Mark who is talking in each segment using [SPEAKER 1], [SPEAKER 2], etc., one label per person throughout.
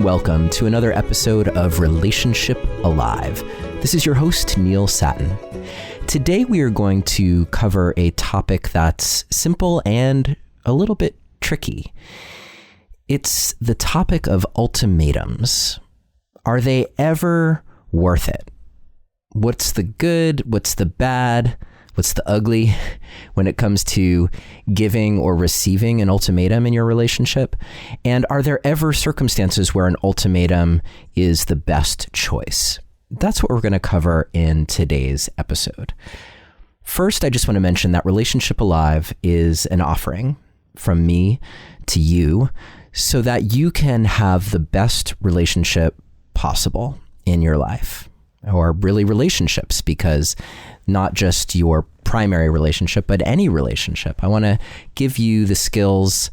[SPEAKER 1] welcome to another episode of Relationship Alive. This is your host, Neil Sattin. Today we are going to cover a topic that's simple and a little bit tricky. It's the topic of ultimatums. Are they ever worth it? What's the good? What's the bad? What's the ugly when it comes to giving or receiving an ultimatum in your relationship? And are there ever circumstances where an ultimatum is the best choice? That's what we're going to cover in today's episode. First, I just want to mention that Relationship Alive is an offering from me to you so that you can have the best relationship possible in your life, or really relationships, because not just your primary relationship, but any relationship. I want to give you the skills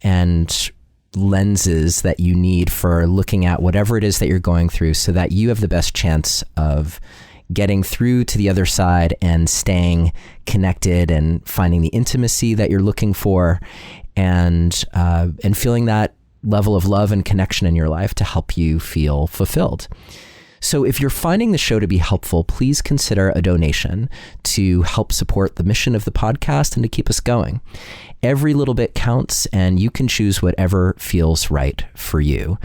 [SPEAKER 1] and lenses that you need for looking at whatever it is that you're going through so that you have the best chance of getting through to the other side and staying connected and finding the intimacy that you're looking for and feeling that level of love and connection in your life to help you feel fulfilled. So if you're finding the show to be helpful, please consider a donation to help support the mission of the podcast and to keep us going. Every little bit counts, and you can choose whatever feels right for you.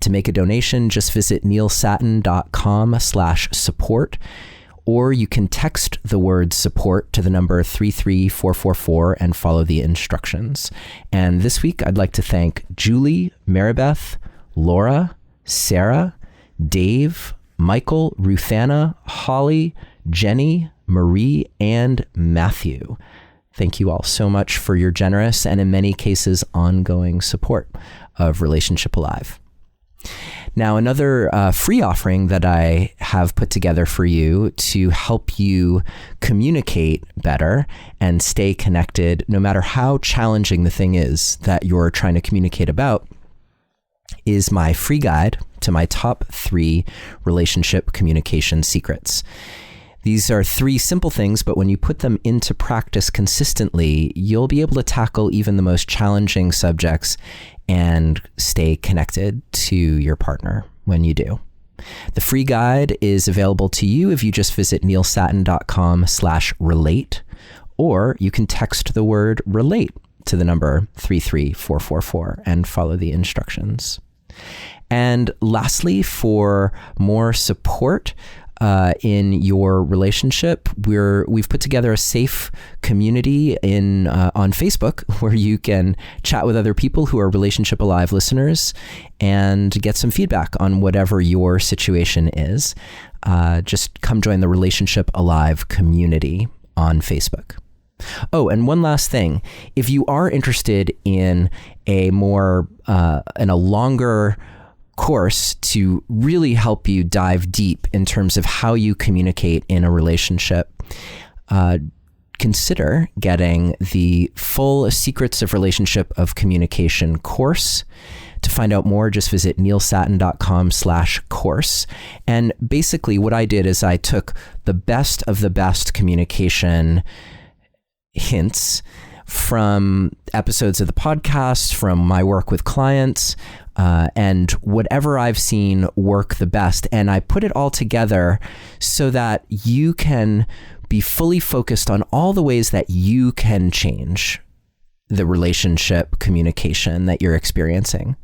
[SPEAKER 1] To make a donation, just visit neilsattin.com/support, or you can text the word support to the number 33444 and follow the instructions. And this week, I'd like to thank Julie, Maribeth, Laura, Sarah, Dave, Michael, Ruthanna, Holly, Jenny, Marie, and Matthew. Thank you all so much for your generous and in many cases ongoing support of Relationship Alive. Now, another free offering that I have put together for you to help you communicate better and stay connected, no matter how challenging the thing is that you're trying to communicate about, is my free guide to my top 3 relationship communication secrets. These are 3 simple things, but when you put them into practice consistently, you'll be able to tackle even the most challenging subjects and stay connected to your partner when you do. The free guide is available to you if you just visit neilsattin.com/relate, or you can text the word relate to the number 33444 and follow the instructions. And lastly, for more support in your relationship, we've put together a safe community on Facebook where you can chat with other people who are Relationship Alive listeners and get some feedback on whatever your situation is. Just come join the Relationship Alive community on Facebook. Oh, and one last thing. If you are interested in a longer course to really help you dive deep in terms of how you communicate in a relationship, consider getting the full Secrets of Relationship of Communication course. To find out more, just visit neilsattin.com/course. And basically what I did is I took the best of the best communication hints from episodes of the podcast, from my work with clients, and whatever I've seen work the best. And I put it all together so that you can be fully focused on all the ways that you can change the relationship communication that you're experiencing.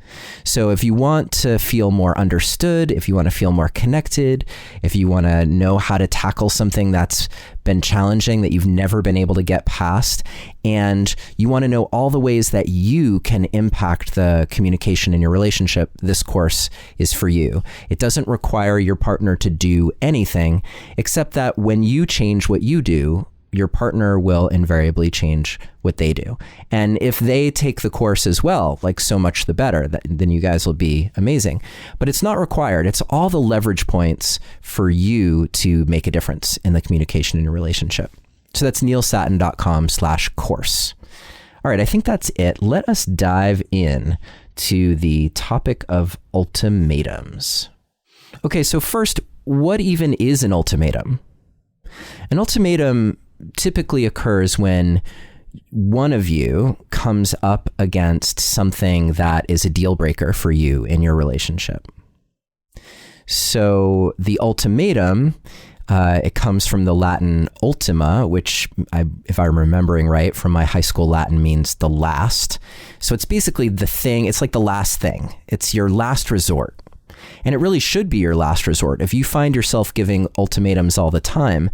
[SPEAKER 1] So if you want to feel more understood, if you want to feel more connected, if you want to know how to tackle something that's been challenging that you've never been able to get past, and you want to know all the ways that you can impact the communication in your relationship, this course is for you. It doesn't require your partner to do anything, except that when you change what you do, your partner will invariably change what they do. And if they take the course as well, like so much the better, then you guys will be amazing. But it's not required. It's all the leverage points for you to make a difference in the communication in your relationship. So that's neilsattin.com/course. All right, I think that's it. Let us dive in to the topic of ultimatums. Okay, so first, what even is an ultimatum? An ultimatum typically occurs when one of you comes up against something that is a deal breaker for you in your relationship. So the ultimatum, it comes from the Latin ultima, which, if I'm remembering right from my high school Latin, means the last. So it's basically the thing. It's like the last thing. It's your last resort. And it really should be your last resort. If you find yourself giving ultimatums all the time,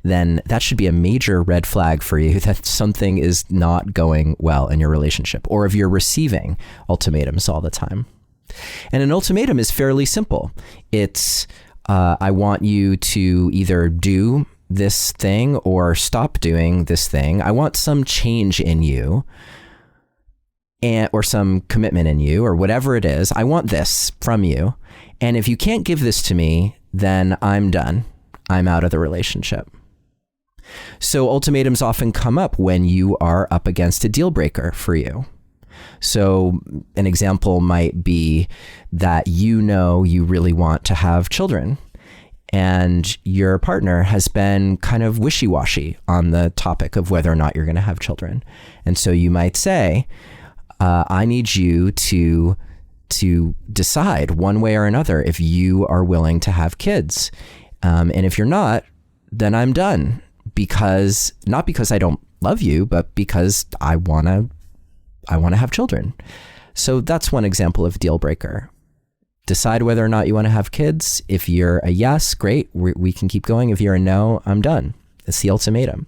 [SPEAKER 1] then that should be a major red flag for you that something is not going well in your relationship, or if you're receiving ultimatums all the time. And an ultimatum is fairly simple. It's, I want you to either do this thing or stop doing this thing. I want some change in you, or some commitment in you, or whatever it is. I want this from you. And if you can't give this to me, then I'm done. I'm out of the relationship. So ultimatums often come up when you are up against a deal breaker for you. So an example might be that you really want to have children, and your partner has been kind of wishy-washy on the topic of whether or not you're going to have children. And so you might say, I need you to decide one way or another if you are willing to have kids. And if you're not, then I'm done. Not because I don't love you, but because I want to have children. So that's one example of deal breaker. Decide whether or not you want to have kids. If you're a yes, great, we can keep going. If you're a no, I'm done. It's the ultimatum.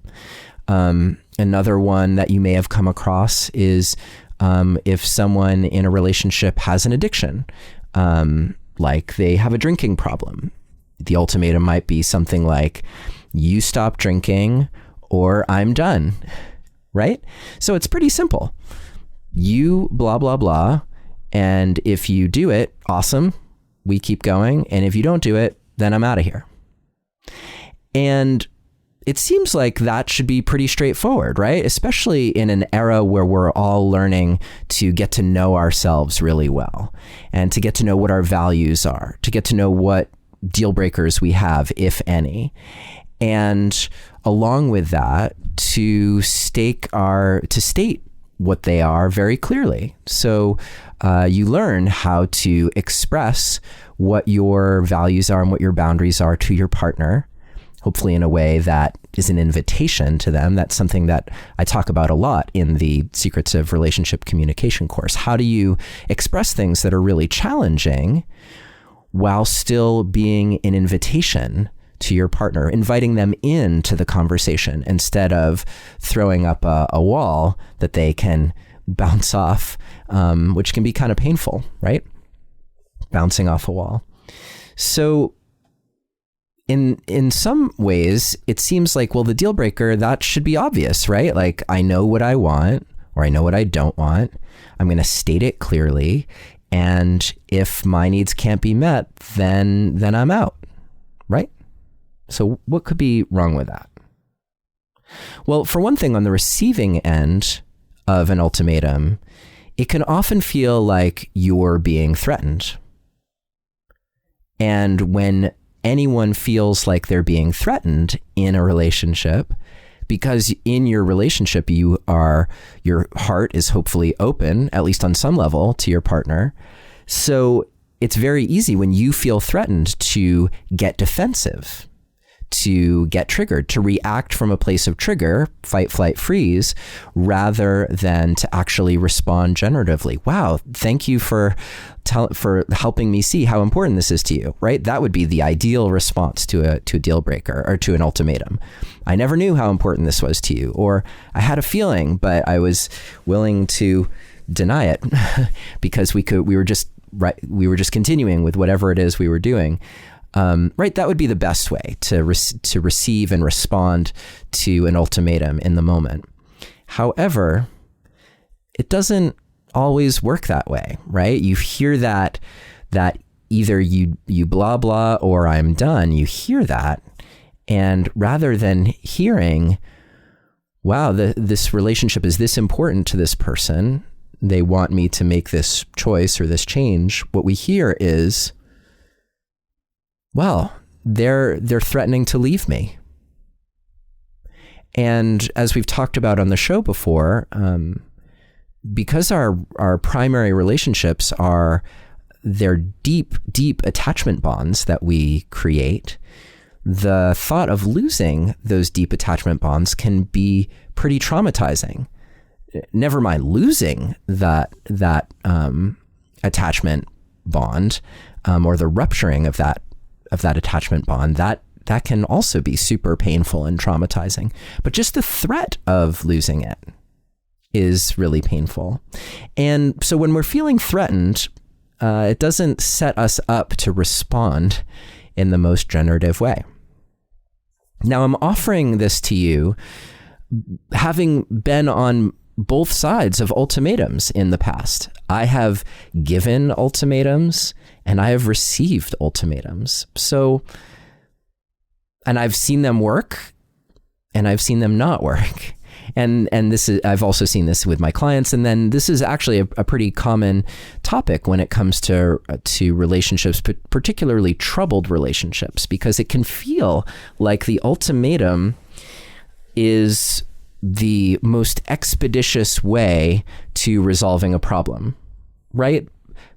[SPEAKER 1] Another one that you may have come across is if someone in a relationship has an addiction, like they have a drinking problem. The ultimatum might be something like, you stop drinking or I'm done, right? So it's pretty simple. You blah, blah, blah. And if you do it, awesome, we keep going. And if you don't do it, then I'm out of here. And it seems like that should be pretty straightforward, right? Especially in an era where we're all learning to get to know ourselves really well, and to get to know what our values are, to get to know what deal breakers we have, if any. And along with that, to state what they are very clearly. So you learn how to express what your values are and what your boundaries are to your partner, hopefully in a way that is an invitation to them. That's something that I talk about a lot in the Secrets of Relationship Communication course. How do you express things that are really challenging while still being an invitation to your partner, inviting them into the conversation instead of throwing up a wall that they can bounce off, which can be kind of painful, right? Bouncing off a wall. So in some ways, it seems like, well, the deal breaker, that should be obvious, right? Like, I know what I want, or I know what I don't want. I'm going to state it clearly. And if my needs can't be met, then I'm out, right? So what could be wrong with that? Well, for one thing, on the receiving end of an ultimatum, it can often feel like you're being threatened. And when anyone feels like they're being threatened in a relationship, because in your relationship, your heart is hopefully open, at least on some level, to your partner. So it's very easy when you feel threatened to get defensive, to get triggered, to react from a place of trigger, fight, flight, freeze, rather than to actually respond generatively. Wow, thank you for helping me see how important this is to you, right? That would be the ideal response to a deal breaker or to an ultimatum. I never knew how important this was to you, or I had a feeling, but I was willing to deny it because we were just continuing with whatever it is we were doing. Right, that would be the best way to receive and respond to an ultimatum in the moment. However, it doesn't always work that way, right? You hear that either you blah blah or I'm done. You hear that, and rather than hearing, wow, this relationship is this important to this person, they want me to make this choice or this change, what we hear is, well, they're threatening to leave me. And as we've talked about on the show before, because our primary relationships are they're deep attachment bonds that we create, the thought of losing those deep attachment bonds can be pretty traumatizing. Never mind losing that attachment bond, or the rupturing of that attachment bond, that can also be super painful and traumatizing. But just the threat of losing it is really painful. And so when we're feeling threatened, it doesn't set us up to respond in the most generative way. Now, I'm offering this to you having been on both sides of ultimatums in the past. I have given ultimatums and I have received ultimatums. So, and I've seen them work and I've seen them not work. And this is, I've also seen this with my clients. And then this is actually a pretty common topic when it comes to relationships, particularly troubled relationships, because it can feel like the ultimatum is the most expeditious way to resolving a problem, right?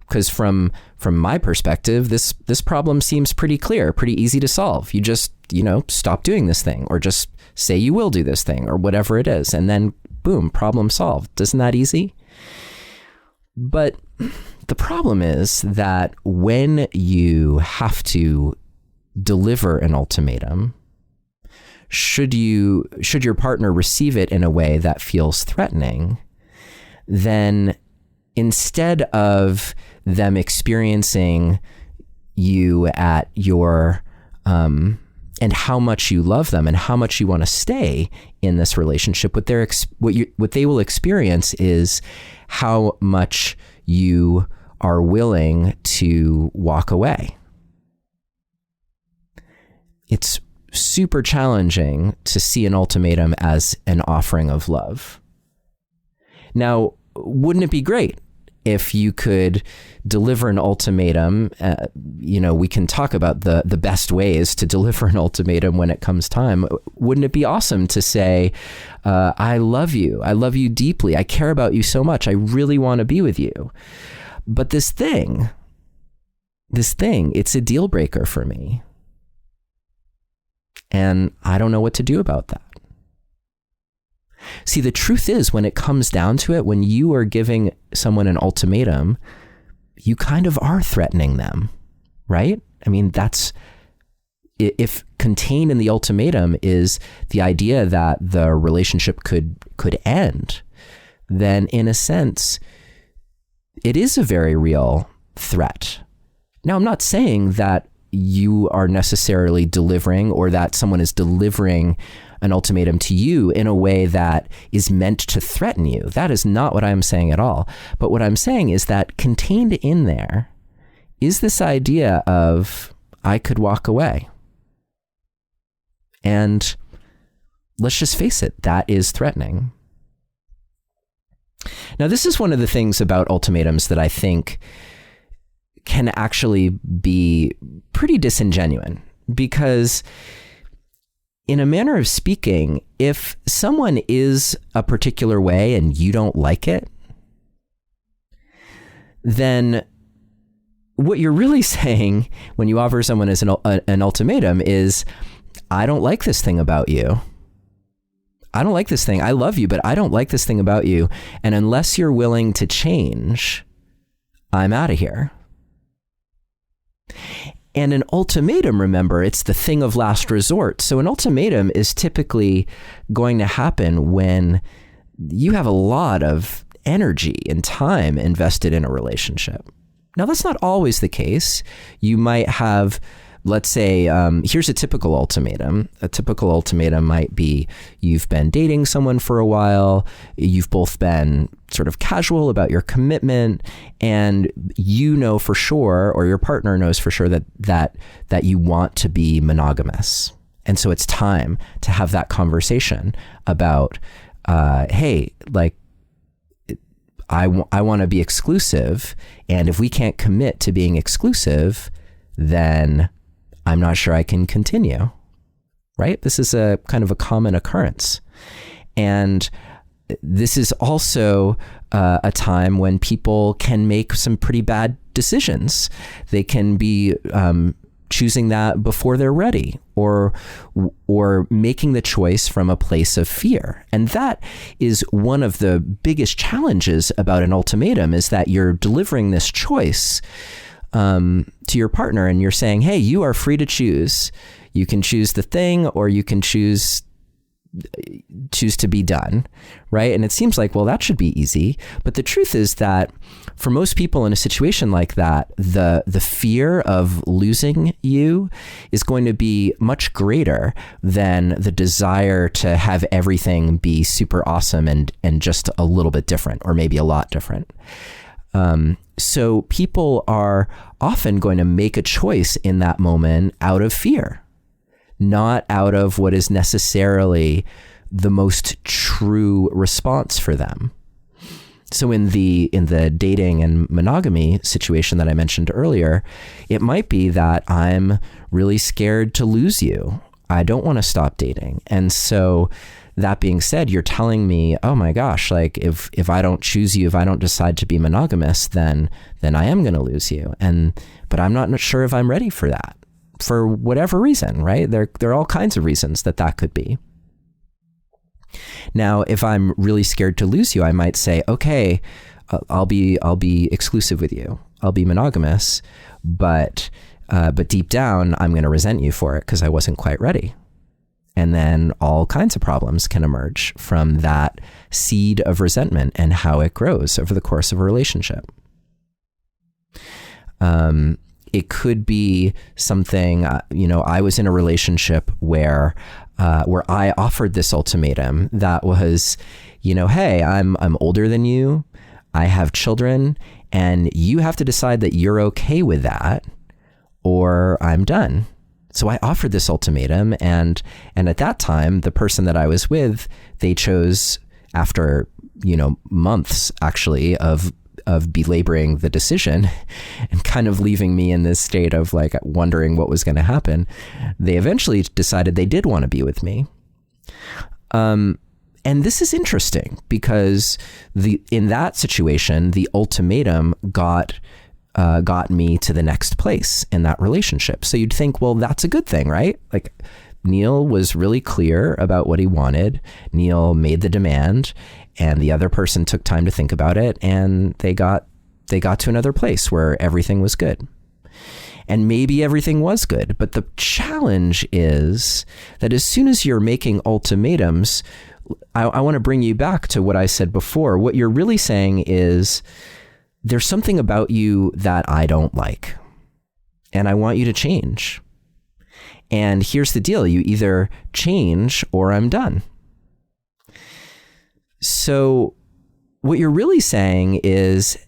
[SPEAKER 1] Because from my perspective, this problem seems pretty clear, pretty easy to solve. You just, stop doing this thing, or just say you will do this thing, or whatever it is. And then boom, problem solved. Isn't that easy? But the problem is that when you have to deliver an ultimatum, should your partner receive it in a way that feels threatening, then instead of them experiencing you at your and how much you love them and how much you want to stay in this relationship, what they will experience is how much you are willing to walk away. It's super challenging to see an ultimatum as an offering of love. Now, wouldn't it be great if you could deliver an ultimatum? We can talk about the best ways to deliver an ultimatum when it comes time. Wouldn't it be awesome to say, I love you deeply, I care about you so much, I really want to be with you. But this thing, it's a deal breaker for me. And I don't know what to do about that. See, the truth is, when it comes down to it, when you are giving someone an ultimatum, you kind of are threatening them, right? I mean, if contained in the ultimatum is the idea that the relationship could end, then in a sense, it is a very real threat. Now, I'm not saying that you are necessarily delivering, or that someone is delivering an ultimatum to you in a way that is meant to threaten you. That is not what I'm saying at all. But what I'm saying is that contained in there is this idea of, I could walk away. And let's just face it, that is threatening. Now, this is one of the things about ultimatums that I think can actually be pretty disingenuous, because in a manner of speaking, if someone is a particular way and you don't like it, then what you're really saying when you offer someone as an ultimatum is, I don't like this thing about you. I don't like this thing. I love you, but I don't like this thing about you. And unless you're willing to change, I'm out of here. And an ultimatum, remember, it's the thing of last resort. So an ultimatum is typically going to happen when you have a lot of energy and time invested in a relationship. Now, that's not always the case. You might have, let's say, here's a typical ultimatum. A typical ultimatum might be, you've been dating someone for a while, you've both been sort of casual about your commitment, and you know for sure, or your partner knows for sure, that you want to be monogamous. And so it's time to have that conversation about, hey, like, I want to be exclusive, and if we can't commit to being exclusive, then I'm not sure I can continue, right? This is a kind of a common occurrence. And this is also a time when people can make some pretty bad decisions. They can be choosing that before they're ready, or making the choice from a place of fear. And that is one of the biggest challenges about an ultimatum, is that you're delivering this choice to your partner, and you're saying, hey, you are free to choose. You can choose the thing, or you can choose to be done, right? And it seems like, well, that should be easy. But the truth is that for most people in a situation like that, the fear of losing you is going to be much greater than the desire to have everything be super awesome and just a little bit different, or maybe a lot different. So people are often going to make a choice in that moment out of fear, not out of what is necessarily the most true response for them. So in the dating and monogamy situation that I mentioned earlier, it might be that I'm really scared to lose you. I don't want to stop dating. And so that being said, you're telling me, oh my gosh, like if I don't choose you, if I don't decide to be monogamous, then I am going to lose you. But I'm not sure if I'm ready for that, for whatever reason, right? There are all kinds of reasons that could be. Now, if I'm really scared to lose you, I might say, okay, I'll be exclusive with you. I'll be monogamous, but deep down, I'm going to resent you for it because I wasn't quite ready. And then all kinds of problems can emerge from that seed of resentment and how it grows over the course of a relationship. It could be something, I was in a relationship where I offered this ultimatum that was, hey, I'm older than you, I have children, and you have to decide that you're okay with that, or I'm done. So I offered this ultimatum, and at that time, the person that I was with, they chose, after months actually of belaboring the decision and kind of leaving me in this state of like wondering what was going to happen, they eventually decided they did want to be with me. And this is interesting because in that situation, the ultimatum got me to the next place in that relationship. So you'd think, well, that's a good thing, right? Like Neil was really clear about what he wanted. Neil made the demand, and the other person took time to think about it, and they got to another place where everything was good. And maybe everything was good, but the challenge is that as soon as you're making ultimatums, I want to bring you back to what I said before. What you're really saying is, there's something about you that I don't like, and I want you to change. And here's the deal. You either change or I'm done. So what you're really saying is,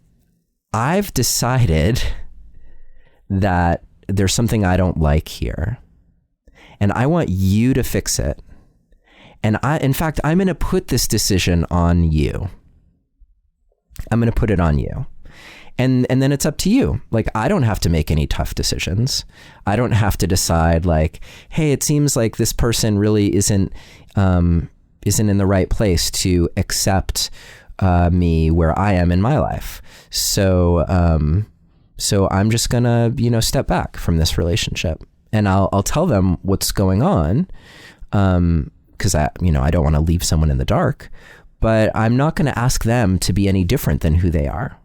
[SPEAKER 1] I've decided that there's something I don't like here, and I want you to fix it. And in fact, I'm going to put this decision on you. I'm going to put it on you. And then it's up to you. Like, I don't have to make any tough decisions. I don't have to decide like, hey, it seems like this person really isn't in the right place to accept me where I am in my life. So I'm just gonna, step back from this relationship, and I'll tell them what's going on, because I don't want to leave someone in the dark, but I'm not going to ask them to be any different than who they are.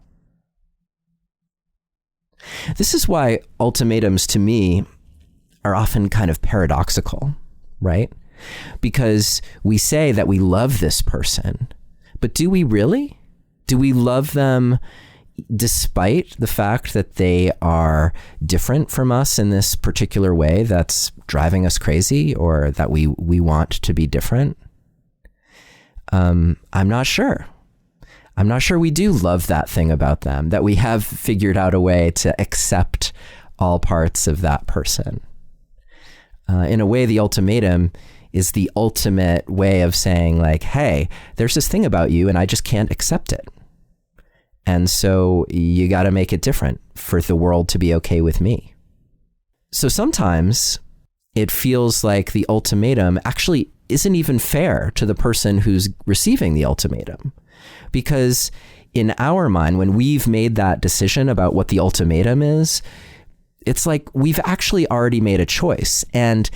[SPEAKER 1] This is why ultimatums to me are often kind of paradoxical, right? Because we say that we love this person, but do we really? Do we love them despite the fact that they are different from us in this particular way that's driving us crazy, or that we want to be different? I'm not sure. I'm not sure we do love that thing about them, that we have figured out a way to accept all parts of that person. In a way, the ultimatum is the ultimate way of saying like, hey, there's this thing about you and I just can't accept it. And so you got to make it different for the world to be okay with me. So sometimes it feels like the ultimatum actually isn't even fair to the person who's receiving the ultimatum. Because in our mind, when we've made that decision about what the ultimatum is, it's like we've actually already made a choice. And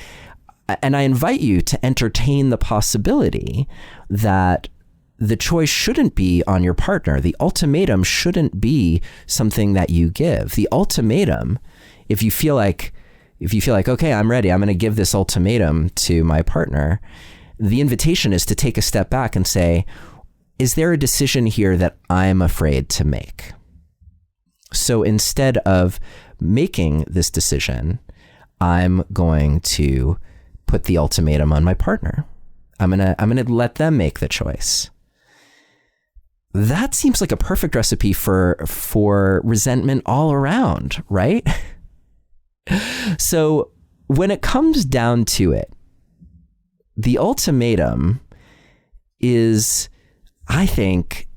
[SPEAKER 1] I invite you to entertain the possibility that the choice shouldn't be on your partner. The ultimatum shouldn't be something that you give. The ultimatum, if you feel like, okay, I'm ready, I'm going to give this ultimatum to my partner, the invitation is to take a step back and say, is there a decision here that I'm afraid to make? So instead of making this decision, I'm going to put the ultimatum on my partner. I'm gonna let them make the choice. That seems like a perfect recipe for resentment all around, right? So when it comes down to it, the ultimatum is, I think,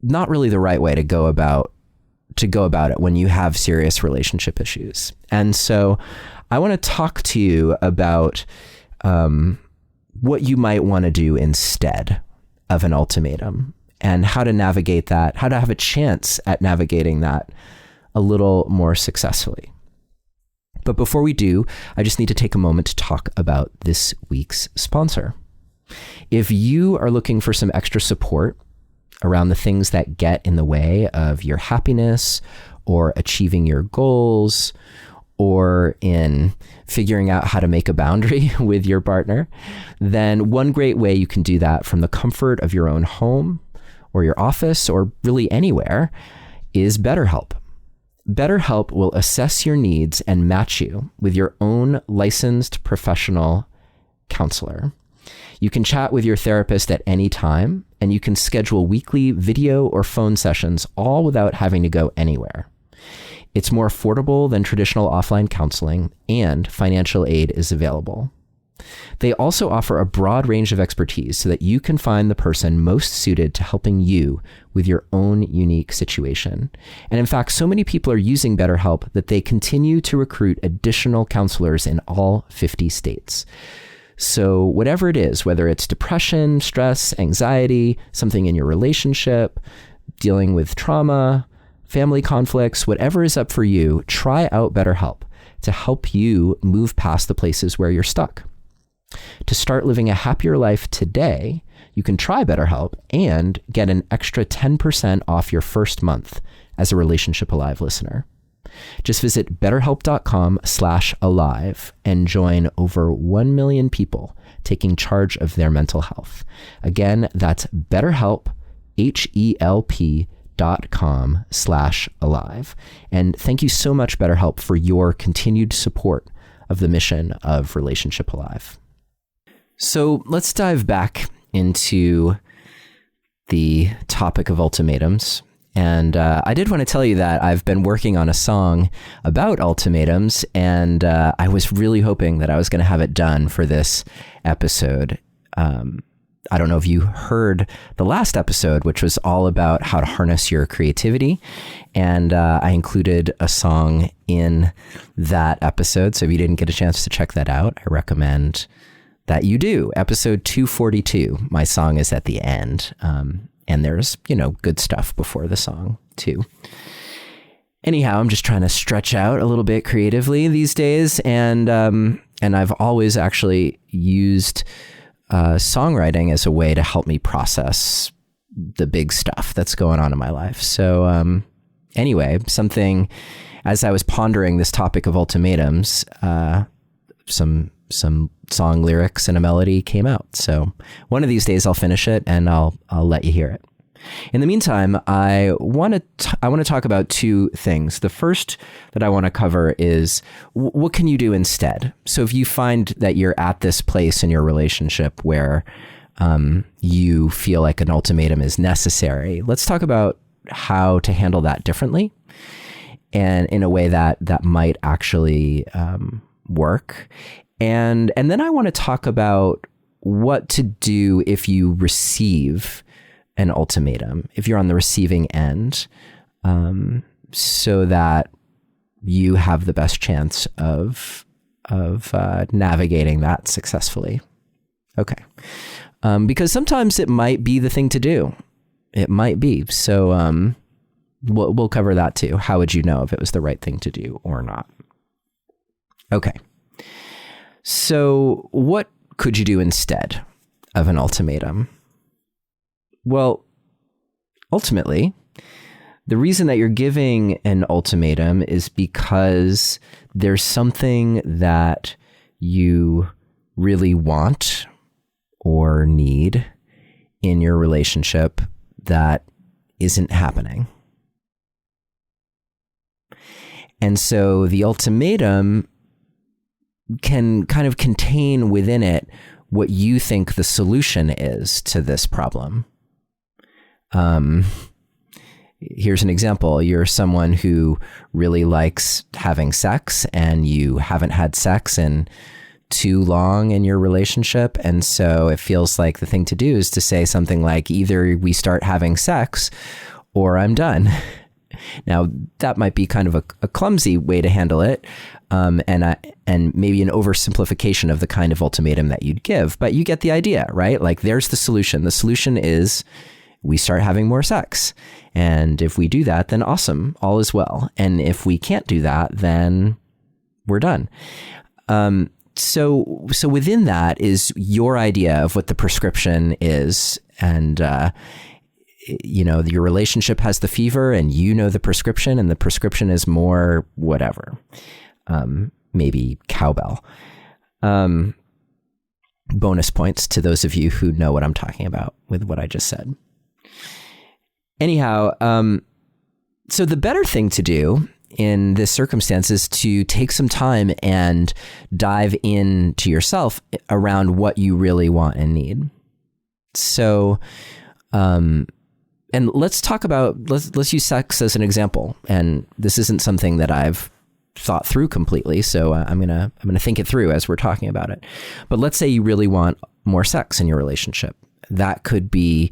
[SPEAKER 1] not really the right way to go about it when you have serious relationship issues. And so I want to talk to you about what you might want to do instead of an ultimatum, and how to navigate that, how to have a chance at navigating that a little more successfully. But before we do, I just need to take a moment to talk about this week's sponsor. If you are looking for some extra support around the things that get in the way of your happiness or achieving your goals, or in figuring out how to make a boundary with your partner, then one great way you can do that from the comfort of your own home or your office or really anywhere is BetterHelp. BetterHelp will assess your needs and match you with your own licensed professional counselor. You can chat with your therapist at any time, and you can schedule weekly video or phone sessions all without having to go anywhere. It's more affordable than traditional offline counseling, and financial aid is available. They also offer a broad range of expertise so that you can find the person most suited to helping you with your own unique situation. And in fact, so many people are using BetterHelp that they continue to recruit additional counselors in all 50 states. So whatever it is, whether it's depression, stress, anxiety, something in your relationship, dealing with trauma, family conflicts, whatever is up for you, try out BetterHelp to help you move past the places where you're stuck. To start living a happier life today, you can try BetterHelp and get an extra 10% off your first month as a Relationship Alive listener. Just visit betterhelp.com/alive and join over 1 million people taking charge of their mental health. Again, that's BetterHelp, HELP.com/alive. And thank you so much, BetterHelp, for your continued support of the mission of Relationship Alive. So let's dive back into the topic of ultimatums. And I did want to tell you that I've been working on a song about ultimatums, and I was really hoping that I was going to have it done for this episode. I don't know if you heard the last episode, which was all about how to harness your creativity. And I included a song in that episode. So if you didn't get a chance to check that out, I recommend that you do. Episode 242, my song is at the end. And there's, good stuff before the song too. Anyhow, I'm just trying to stretch out a little bit creatively these days. And I've always actually used songwriting as a way to help me process the big stuff that's going on in my life. So anyway, as I was pondering this topic of ultimatums, some song lyrics and a melody came out. So one of these days I'll finish it and I'll let you hear it. In the meantime, I want to talk about two things. The first that I want to cover is what can you do instead? So if you find that you're at this place in your relationship where you feel like an ultimatum is necessary, let's talk about how to handle that differently and in a way that might actually work. And then I want to talk about what to do if you receive an ultimatum, if you're on the receiving end, so that you have the best chance of navigating that successfully. Okay. Because sometimes it might be the thing to do. It might be. So we'll cover that too. How would you know if it was the right thing to do or not? Okay. So what could you do instead of an ultimatum? Well, ultimately, the reason that you're giving an ultimatum is because there's something that you really want or need in your relationship that isn't happening. And so the ultimatum can kind of contain within it what you think the solution is to this problem. Here's an example. You're someone who really likes having sex and you haven't had sex in too long in your relationship. And so it feels like the thing to do is to say something like, either we start having sex or I'm done. Now, that might be kind of a clumsy way to handle it, and maybe an oversimplification of the kind of ultimatum that you'd give, but you get the idea, right? Like, there's the solution. The solution is we start having more sex. And if we do that, then awesome, all is well. And if we can't do that, then we're done. So within that is your idea of what the prescription is. And, your relationship has the fever and you know the prescription, and the prescription is more whatever, maybe cowbell. Bonus points to those of you who know what I'm talking about with what I just said. Anyhow, so the better thing to do in this circumstance is to take some time and dive into yourself around what you really want and need. So, and let's talk about, let's use sex as an example. And this isn't something that I've thought through completely, so I'm gonna think it through as we're talking about it. But let's say you really want more sex in your relationship. That could be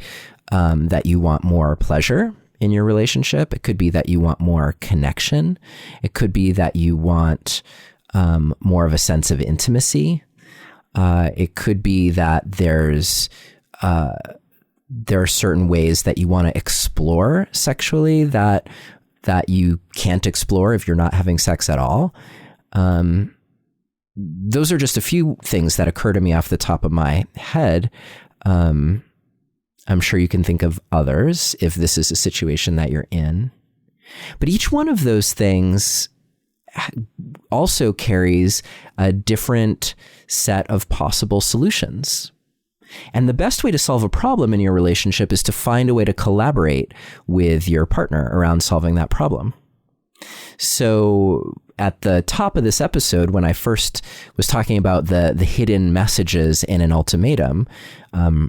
[SPEAKER 1] that you want more pleasure in your relationship. It could be that you want more connection. It could be that you want more of a sense of intimacy. It could be that there are certain ways that you want to explore sexually that you can't explore if you're not having sex at all. Those are just a few things that occur to me off the top of my head. I'm sure you can think of others if this is a situation that you're in. But each one of those things also carries a different set of possible solutions. And the best way to solve a problem in your relationship is to find a way to collaborate with your partner around solving that problem. So at the top of this episode, when I first was talking about the hidden messages in an ultimatum,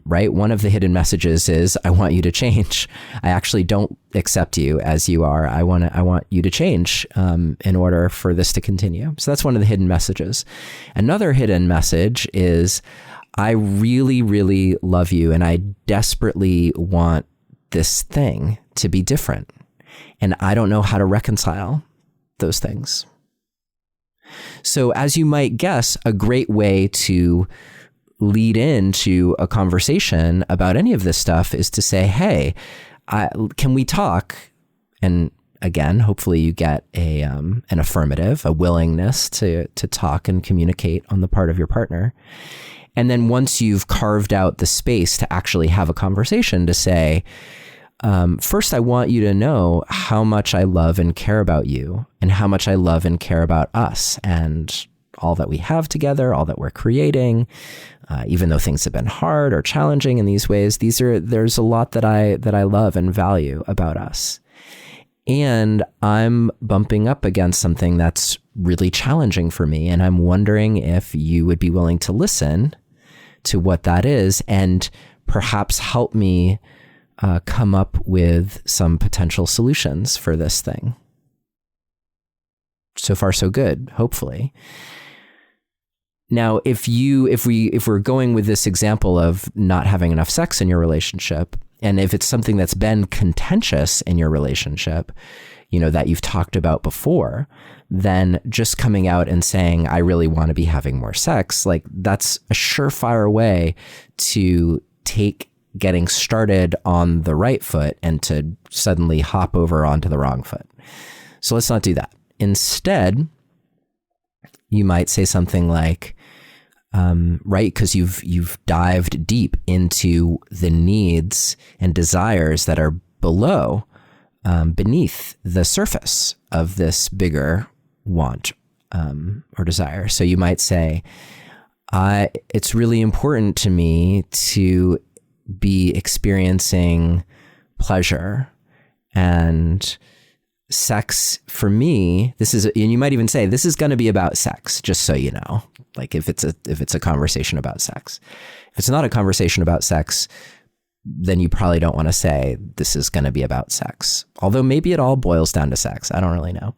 [SPEAKER 1] right? One of the hidden messages is, I want you to change. I actually don't accept you as you are. I want you to change in order for this to continue. So that's one of the hidden messages. Another hidden message is, I really, really love you and I desperately want this thing to be different. And I don't know how to reconcile those things. So as you might guess, a great way to lead into a conversation about any of this stuff is to say, hey, can we talk? And again, hopefully you get an affirmative, a willingness to talk and communicate on the part of your partner. And then once you've carved out the space to actually have a conversation, to say, first, I want you to know how much I love and care about you and how much I love and care about us and all that we have together, all that we're creating, even though things have been hard or challenging in these ways, there's a lot that I love and value about us. And I'm bumping up against something that's really challenging for me. And I'm wondering if you would be willing to listen to what that is and perhaps help me come up with some potential solutions for this thing. So far, so good, hopefully. Now, if we're going with this example of not having enough sex in your relationship, and if it's something that's been contentious in your relationship, that you've talked about before, then just coming out and saying, I really want to be having more sex, like that's a surefire way to take getting started on the right foot and to suddenly hop over onto the wrong foot. So let's not do that. Instead, you might say something like, right, because you've dived deep into the needs and desires that are beneath the surface of this bigger want or desire. So you might say, it's really important to me to be experiencing pleasure, and sex for me, and you might even say, this is going to be about sex, just so you know, like if it's a conversation about sex. If it's not a conversation about sex, then you probably don't want to say this is going to be about sex. Although maybe it all boils down to sex. I don't really know.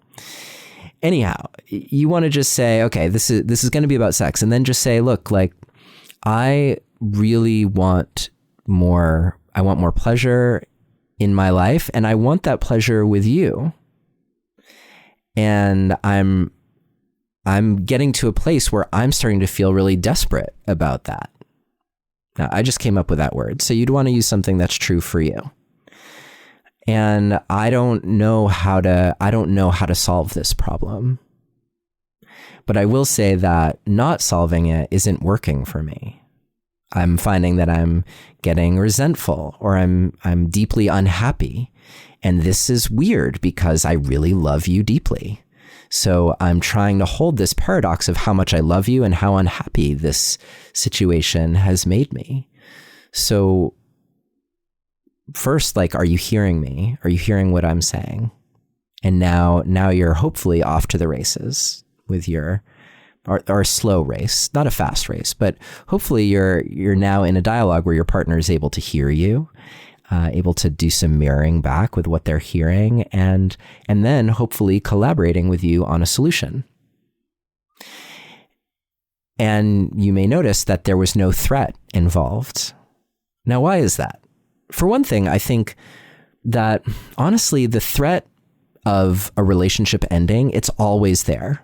[SPEAKER 1] Anyhow, you want to just say, okay, this is going to be about sex. And then just say, look, like I really want more pleasure in my life, and I want that pleasure with you. And I'm getting to a place where I'm starting to feel really desperate about that. Now, I just came up with that word. So you'd want to use something that's true for you. And I don't know how to solve this problem. But I will say that not solving it isn't working for me. I'm finding that I'm getting resentful, or I'm deeply unhappy. And this is weird because I really love you deeply. So I'm trying to hold this paradox of how much I love you and how unhappy this situation has made me. So first, like, are you hearing me? Are you hearing what I'm saying? And now you're hopefully off to the races with your, or a slow race, not a fast race, but hopefully you're now in a dialogue where your partner is able to hear you, able to do some mirroring back with what they're hearing, and then hopefully collaborating with you on a solution. And you may notice that there was no threat involved. Now, why is that? For one thing, I think that honestly, the threat of a relationship ending, it's always there.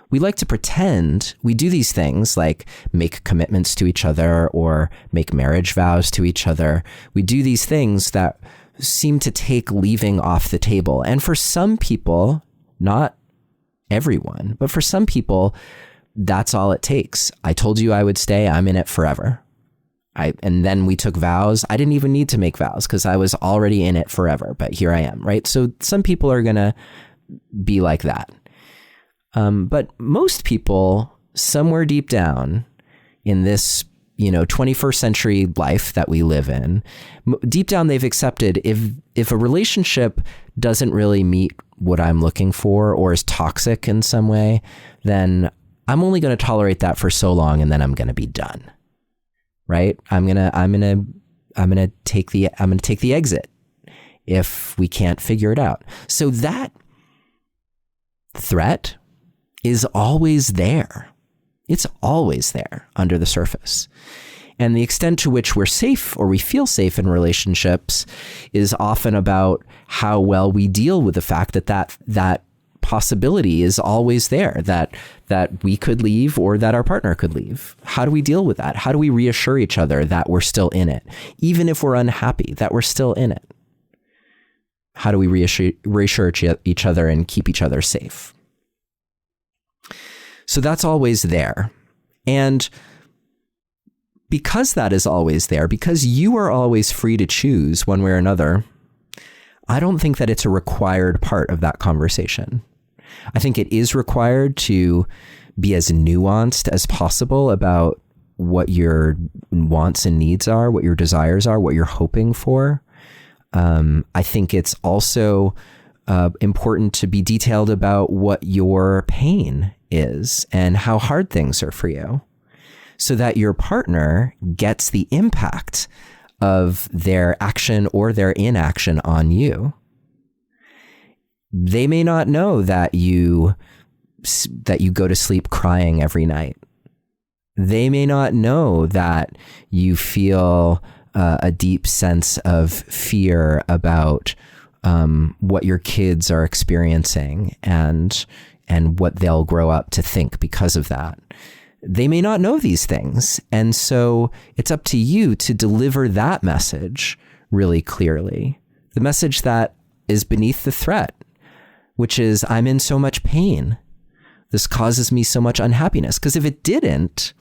[SPEAKER 1] We like to pretend we do these things like make commitments to each other or make marriage vows to each other. We do these things that seem to take leaving off the table. And for some people, not everyone, but for some people, that's all it takes. I told you I would stay. I'm in it forever. And then we took vows. I didn't even need to make vows because I was already in it forever, but here I am, right? So some people are going to be like that. But most people, somewhere deep down in this, 21st century life that we live in, deep down they've accepted if a relationship doesn't really meet what I'm looking for or is toxic in some way, then I'm only going to tolerate that for so long, and then I'm going to be done. Right? I'm going to take the exit if we can't figure it out. So that threat is always there. It's always there under the surface. And the extent to which we're safe or we feel safe in relationships is often about how well we deal with the fact that possibility is always there, that we could leave or that our partner could leave. How do we deal with that? How do we reassure each other that we're still in it? Even if we're unhappy, that we're still in it. How do we reassure each other and keep each other safe? So that's always there. And because that is always there, because you are always free to choose one way or another, I don't think that it's a required part of that conversation. I think it is required to be as nuanced as possible about what your wants and needs are, what your desires are, what you're hoping for. I think it's also important to be detailed about what your pain is and how hard things are for you, so that your partner gets the impact of their action or their inaction on you. They may not know that you go to sleep crying every night. They may not know that you feel a deep sense of fear about what your kids are experiencing and what they'll grow up to think because of that. They may not know these things. And so it's up to you to deliver that message really clearly. The message that is beneath the threat, which is, I'm in so much pain. This causes me so much unhappiness. Because if it didn't,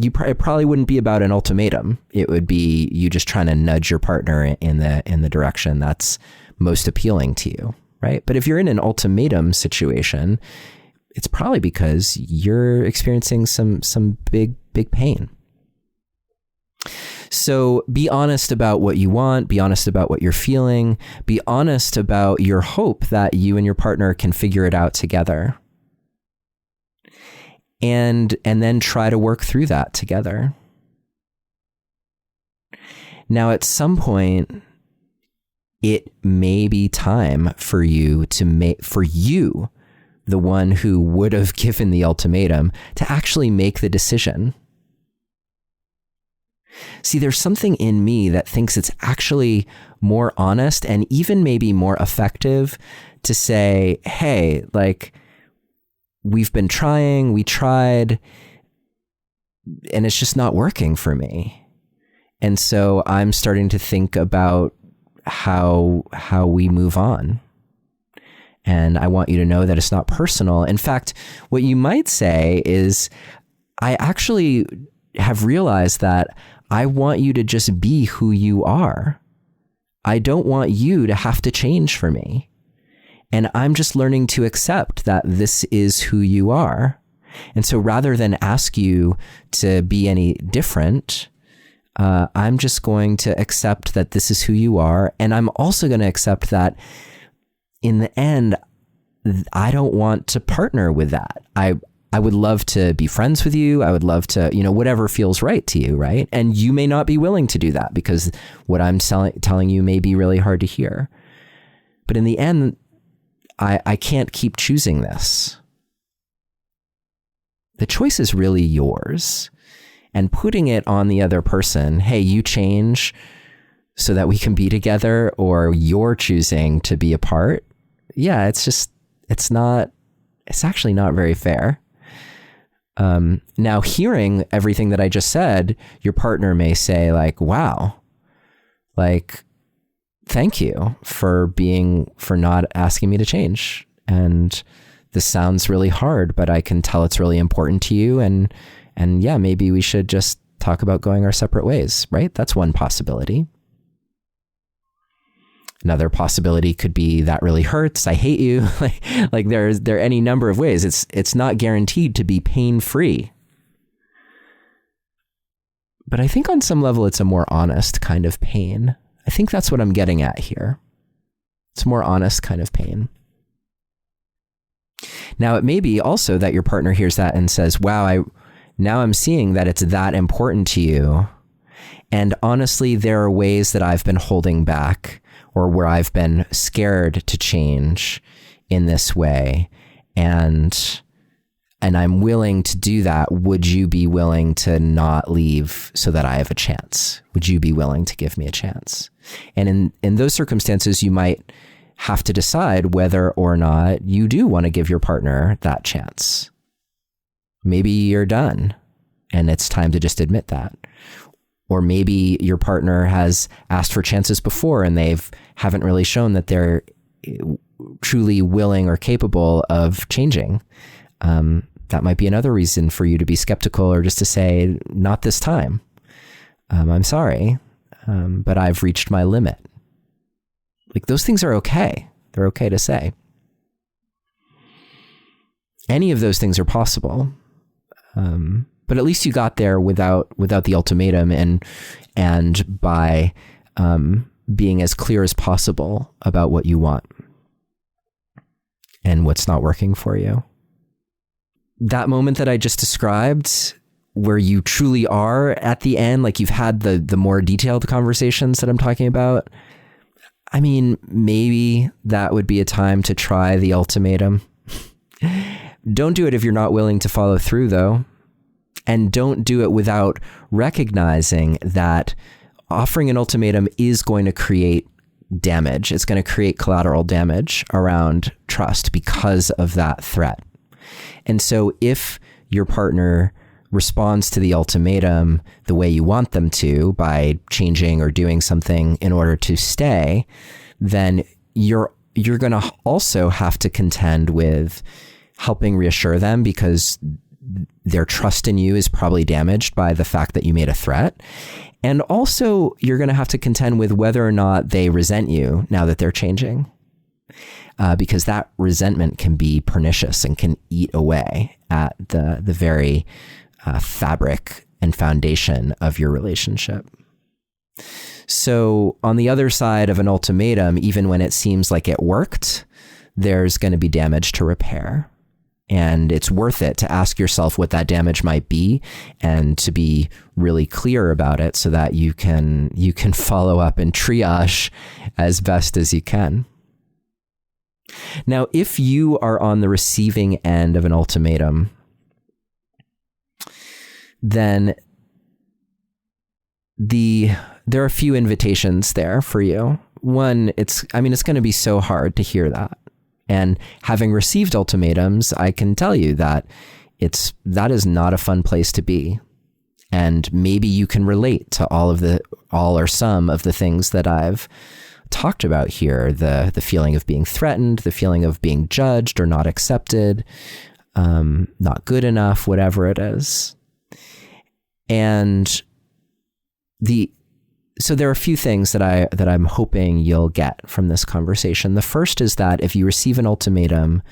[SPEAKER 1] it probably wouldn't be about an ultimatum. It would be you just trying to nudge your partner in the direction that's most appealing to you, right? But if you're in an ultimatum situation, it's probably because you're experiencing some big pain. So be honest about what you want, be honest about what you're feeling, be honest about your hope that you and your partner can figure it out together. And then try to work through that together. Now, at some point, it may be time for you, the one who would have given the ultimatum, to actually make the decision. See, there's something in me that thinks it's actually more honest and even maybe more effective to say, hey, like, we tried, and it's just not working for me. And so I'm starting to think about how we move on. And I want you to know that it's not personal. In fact, what you might say is, I actually have realized that I want you to just be who you are. I don't want you to have to change for me. And I'm just learning to accept that this is who you are. And so rather than ask you to be any different, I'm just going to accept that this is who you are. And I'm also going to accept that in the end, I don't want to partner with that. I would love to be friends with you. I would love to, whatever feels right to you, right? And you may not be willing to do that because what I'm telling you may be really hard to hear. But in the end, I can't keep choosing this. The choice is really yours. And putting it on the other person, hey, you change so that we can be together, or you're choosing to be apart. Yeah, it's actually not very fair. Now, hearing everything that I just said, your partner may say like, wow, like, thank you for not asking me to change. And this sounds really hard, but I can tell it's really important to you. And yeah, maybe we should just talk about going our separate ways, right? That's one possibility. Another possibility could be, that really hurts, I hate you. like there are any number of ways. It's not guaranteed to be pain-free. But I think on some level, it's a more honest kind of pain. I think that's what I'm getting at here. It's a more honest kind of pain. Now, it may be also that your partner hears that and says, wow, now I'm seeing that it's that important to you. And honestly, there are ways that I've been holding back, or where I've been scared to change in this way. And I'm willing to do that. Would you be willing to not leave so that I have a chance? Would you be willing to give me a chance? And in those circumstances, you might have to decide whether or not you do want to give your partner that chance. Maybe you're done and it's time to just admit that. Or maybe your partner has asked for chances before and haven't really shown that they're truly willing or capable of changing. That might be another reason for you to be skeptical, or just to say, not this time. I'm sorry, but I've reached my limit. Like, those things are okay. They're okay to say. Any of those things are possible. But at least you got there without the ultimatum, and by being as clear as possible about what you want and what's not working for you. That moment that I just described, where you truly are at the end, like you've had the more detailed conversations that I'm talking about, I mean, maybe that would be a time to try the ultimatum. Don't do it if you're not willing to follow through, though. And don't do it without recognizing that offering an ultimatum is going to create damage. It's going to create collateral damage around trust because of that threat. And so if your partner responds to the ultimatum the way you want them to, by changing or doing something in order to stay, then you're going to also have to contend with helping reassure them, because their trust in you is probably damaged by the fact that you made a threat. And also, you're going to have to contend with whether or not they resent you now that they're changing, because that resentment can be pernicious and can eat away at the very fabric and foundation of your relationship. So on the other side of an ultimatum, even when it seems like it worked, there's going to be damage to repair. And it's worth it to ask yourself what that damage might be and to be really clear about it so that you can follow up and triage as best as you can. Now, if you are on the receiving end of an ultimatum, then there are a few invitations there for you. One, it's going to be so hard to hear that. And having received ultimatums, I can tell you that that is not a fun place to be. And maybe you can relate to all or some of the things that I've talked about here, the feeling of being threatened, the feeling of being judged or not accepted, not good enough, whatever it is. And so there are a few things that I'm hoping you'll get from this conversation. The first is that if you receive an ultimatum,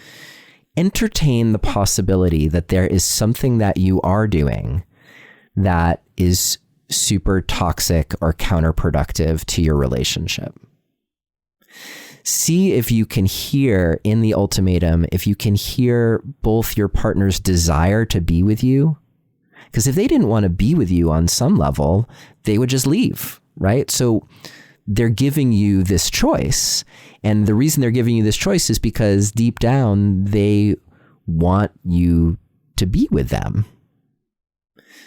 [SPEAKER 1] entertain the possibility that there is something that you are doing that is super toxic or counterproductive to your relationship. See if you can hear in the ultimatum, if you can hear both your partner's desire to be with you, because if they didn't want to be with you on some level, they would just leave, right? So they're giving you this choice. And the reason they're giving you this choice is because deep down, they want you to be with them.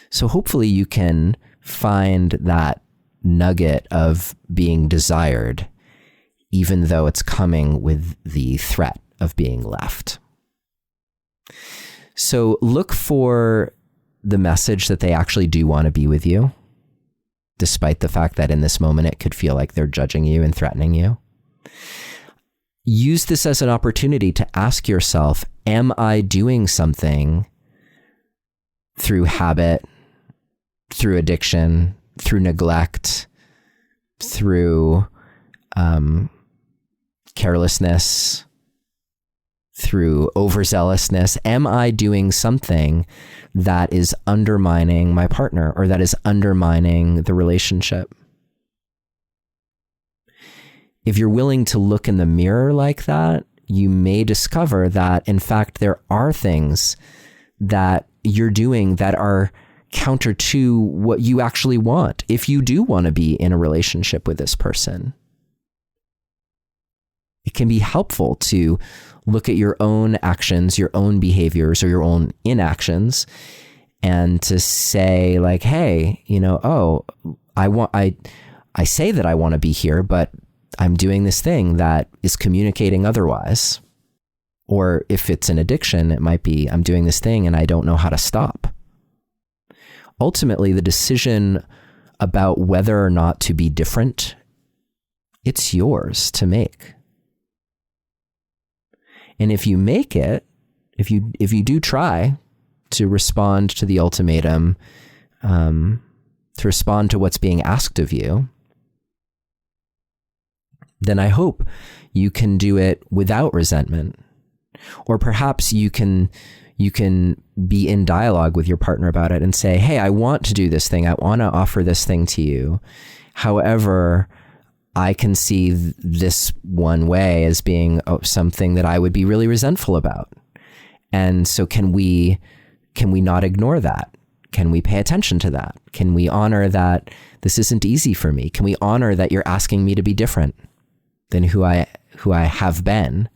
[SPEAKER 1] So hopefully you can find that nugget of being desired, even though it's coming with the threat of being left. So look for the message that they actually do want to be with you, despite the fact that in this moment it could feel like they're judging you and threatening you. Use this as an opportunity to ask yourself, am I doing something through habit, through addiction, through neglect, through carelessness, through overzealousness? Am I doing something that is undermining my partner or that is undermining the relationship? If you're willing to look in the mirror like that, you may discover that, in fact, there are things that you're doing that are counter to what you actually want, if you do want to be in a relationship with this person. It can be helpful to look at your own actions, your own behaviors, or your own inactions, and to say like, hey, I say that I want to be here, but I'm doing this thing that is communicating otherwise. Or if it's an addiction, it might be, I'm doing this thing and I don't know how to stop. Ultimately, the decision about whether or not to be different, it's yours to make. And if you make it, if you do try to respond to the ultimatum, to respond to what's being asked of you, then I hope you can do it without resentment. Or perhaps you can be in dialogue with your partner about it and say, hey, I want to do this thing. I want to offer this thing to you. However, I can see this one way as being something that I would be really resentful about. And so can we not ignore that? Can we pay attention to that? Can we honor that this isn't easy for me? Can we honor that you're asking me to be different than who I have been,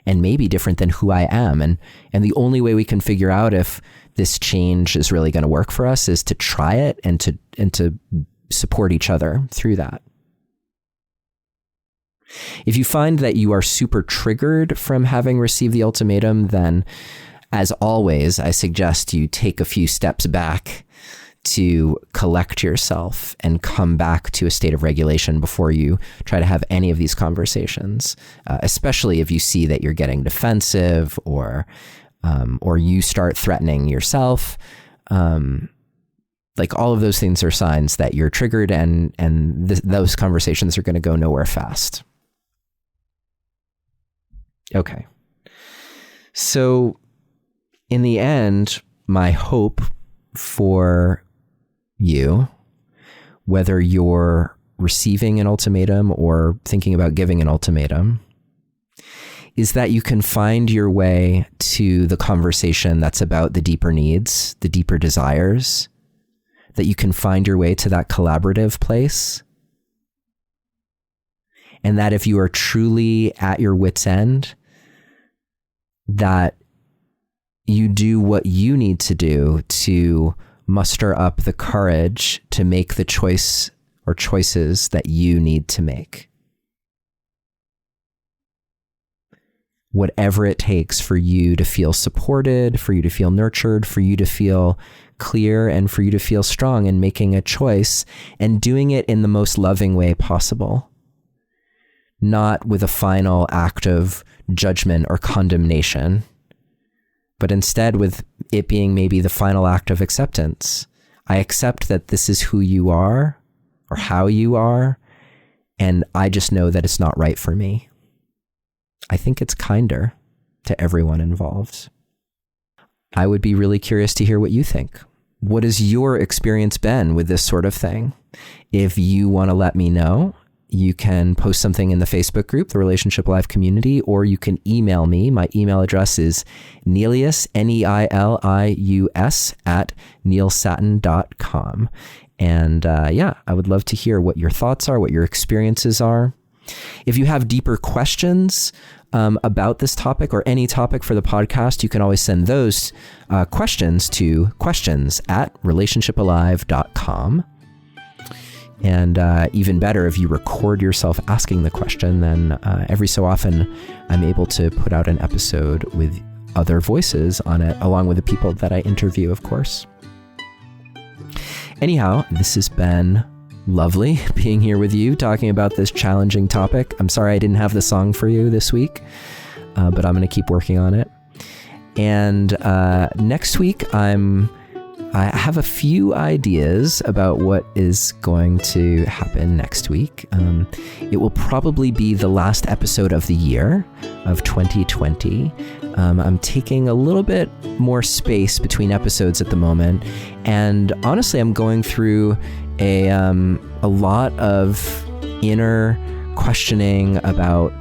[SPEAKER 1] and maybe different than who I am? And the only way we can figure out if this change is really going to work for us is to try it and to support each other through that. If you find that you are super triggered from having received the ultimatum, then as always, I suggest you take a few steps back to collect yourself and come back to a state of regulation before you try to have any of these conversations, especially if you see that you're getting defensive or you start threatening yourself. Like all of those things are signs that you're triggered and those conversations are going to go nowhere fast. Okay. So in the end, my hope for you, whether you're receiving an ultimatum or thinking about giving an ultimatum, is that you can find your way to the conversation that's about the deeper needs, the deeper desires, that you can find your way to that collaborative place. And that if you are truly at your wit's end, that you do what you need to do to muster up the courage to make the choice or choices that you need to make. Whatever it takes for you to feel supported, for you to feel nurtured, for you to feel clear, and for you to feel strong in making a choice and doing it in the most loving way possible. Not with a final act of judgment or condemnation, but instead with it being maybe the final act of acceptance. I accept that this is who you are or how you are, and I just know that it's not right for me. I think it's kinder to everyone involved. I would be really curious to hear what you think. What has your experience been with this sort of thing? If you want to let me know, you can post something in the Facebook group, the Relationship Alive community, or you can email me. My email address is Neilius, Neilius, @neilsattin.com. And I would love to hear what your thoughts are, what your experiences are. If you have deeper questions about this topic or any topic for the podcast, you can always send those questions to questions@relationshipalive.com. And even better, if you record yourself asking the question, then every so often I'm able to put out an episode with other voices on it, along with the people that I interview, of course. Anyhow, this has been lovely being here with you, talking about this challenging topic. I'm sorry I didn't have the song for you this week, but I'm going to keep working on it. And next week, I have a few ideas about what is going to happen next week. It will probably be the last episode of the year of 2020. I'm taking a little bit more space between episodes at the moment. And honestly, I'm going through a lot of inner questioning about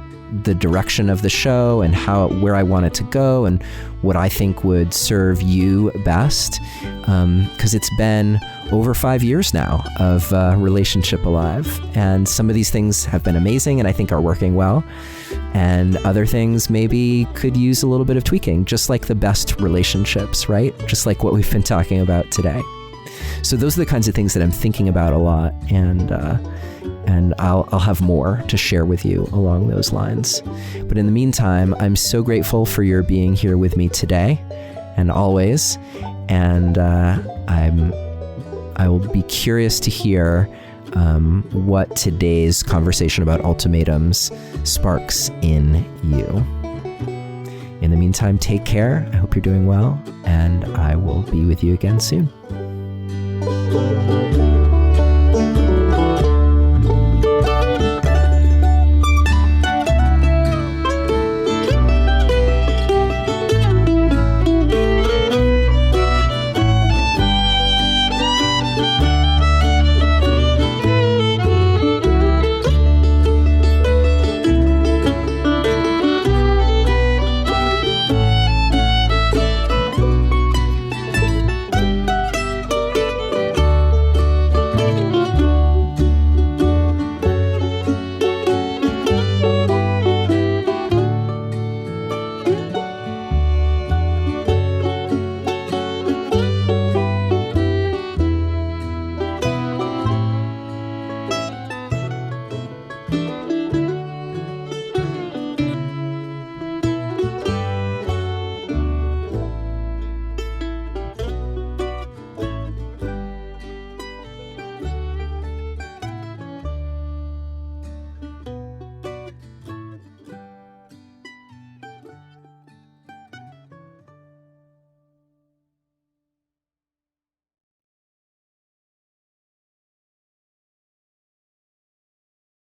[SPEAKER 1] the direction of the show and where I want it to go and what I think would serve you best. Because it's been over 5 years now of Relationship Alive, and some of these things have been amazing and I think are working well, and other things maybe could use a little bit of tweaking, just like the best relationships, right? Just like what we've been talking about today. So those are the kinds of things that I'm thinking about a lot, and I'll have more to share with you along those lines. But in the meantime, I'm so grateful for your being here with me today and always, and I will be curious to hear what today's conversation about ultimatums sparks in you. In the meantime, take care. I hope you're doing well, and I will be with you again soon.